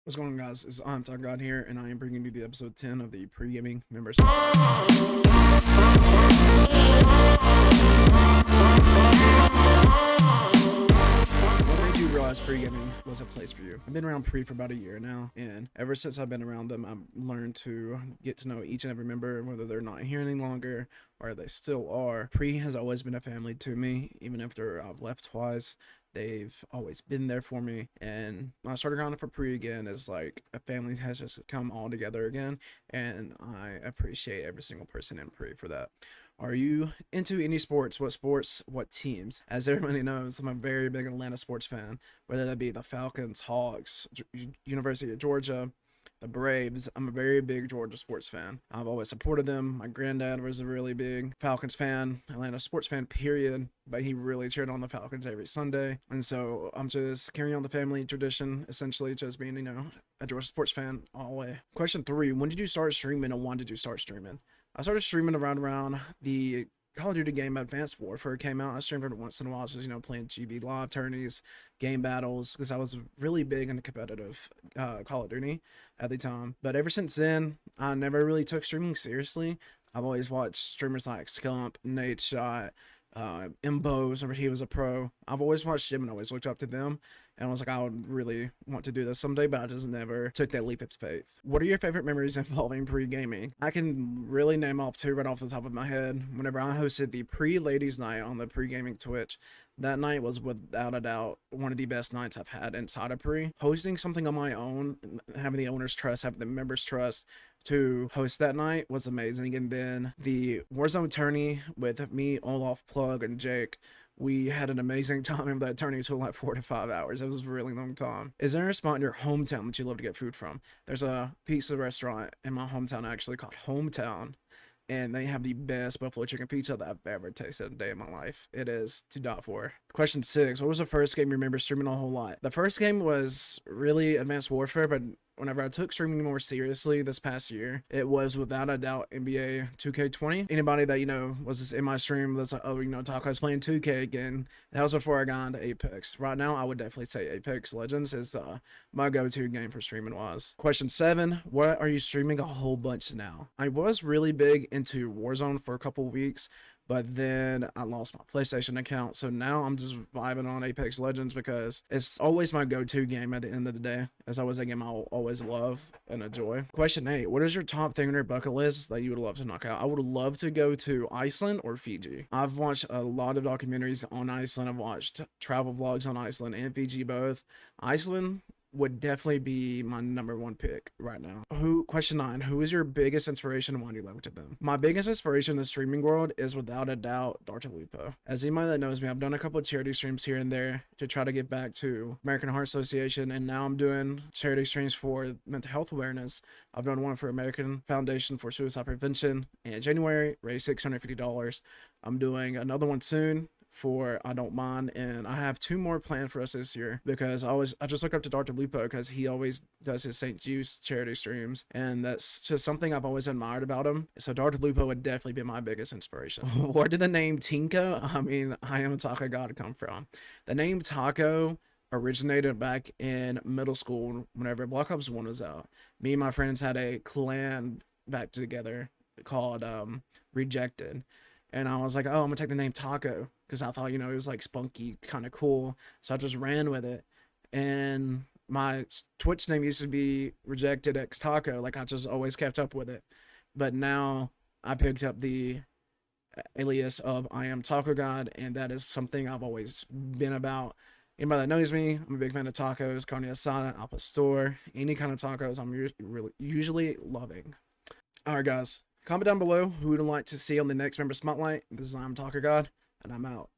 What's going on, guys? It's I'm Talk God here, and I am bringing you the episode 10 of the pre-gaming members. What made you realize pre-gaming was a place for you? I've been around pre for about a year now, and ever since I've been around them, I've learned to get to know each and every member, whether they're not here any longer or they still are. Pre has always been a family to me, even after I've left twice. They've always been there for me, and when I started grounding for pre again, it's like a family has just come all together again, and I appreciate every single person in pre for that. Are you into any sports? What sports? What teams? As everybody knows, I'm a very big Atlanta sports fan, whether that be the Falcons, Hawks, University of Georgia, the Braves. I'm a very big Georgia sports fan. I've always supported them. My granddad was a really big Falcons fan, Atlanta sports fan, period. But he really cheered on the Falcons every Sunday. And so I'm just carrying on the family tradition, essentially just being, a Georgia sports fan all the way. Question 3, when did you start streaming and why did you start streaming? I started streaming around the Call of Duty game Advanced Warfare came out. I streamed it once in a while, just playing GB live tourneys, game battles, because I was really big into competitive Call of Duty at the time. But ever since then, I never really took streaming seriously. I've always watched streamers like Scump, Nate Shot, Imbos, whenever he was a pro. I've always watched him and always looked up to them. And I was like, I would really want to do this someday, but I just never took that leap of faith. What are your favorite memories involving pre-gaming? I can really name off 2 right off the top of my head. Whenever I hosted the pre-ladies night on the pre-gaming Twitch, that night was without a doubt one of the best nights I've had inside of pre. Hosting something on my own, having the owner's trust, having the members' trust to host that night was amazing. And then the Warzone tourney with me, Olaf, Plug, and Jake, we had an amazing time. That tourney took like 4 to 5 hours. It was a really long time. Is there a spot in your hometown that you love to get food from? There's a pizza restaurant in my hometown actually called Hometown, and they have the best buffalo chicken pizza that I've ever tasted in a day in my life. It is to die for. Question 6, what was the first game you remember streaming a whole lot? The first game was really Advanced Warfare, but whenever I took streaming more seriously this past year, it was without a doubt NBA 2K20. Anybody that, was in my stream that's like, oh, Taco's playing 2K again. That was before I got into Apex. Right now, I would definitely say Apex Legends is my go-to game for streaming wise. Question 7, what are you streaming a whole bunch now? I was really big into Warzone for a couple weeks, but then I lost my PlayStation account, so now I'm just vibing on Apex Legends because it's always my go-to game at the end of the day. It's always a game I'll always love and enjoy. Question 8, what is your top thing on your bucket list that you would love to knock out? I would love to go to Iceland or Fiji. I've watched a lot of documentaries on Iceland. I've watched travel vlogs on Iceland and Fiji both. Iceland would definitely be my number 1 pick right now. Question 9, who is your biggest inspiration and why do you look to them? My biggest inspiration in the streaming world is without a doubt Dr. Lupo. As anybody that knows me, I've done a couple of charity streams here and there to try to give back to American Heart Association, and now I'm doing charity streams for mental health awareness. I've done one for American Foundation for Suicide Prevention in January, raised $650. I'm doing another one soon for I Don't Mind, and I have 2 more planned for us this year because I just look up to Dr. Lupo because he always does his St. Jude's charity streams, and that's just something I've always admired about him. So Dr. Lupo would definitely be my biggest inspiration. Where did the name Tinko, I Am a Taco God, come from? The name Taco originated back in middle school whenever Black Ops 1 was out. Me and my friends had a clan back together called Rejected. And I was like, oh, I'm gonna take the name Taco because I thought, it was like spunky, kind of cool. So I just ran with it. And my Twitch name used to be Rejected X Taco. Like I just always kept up with it. But now I picked up the alias of I Am Taco God, and that is something I've always been about. Anybody that knows me, I'm a big fan of tacos, carne asada, al pastor, any kind of tacos I'm usually loving. All right, guys. Comment down below who would like to see on the next member spotlight. This is I'm Talker God, and I'm out.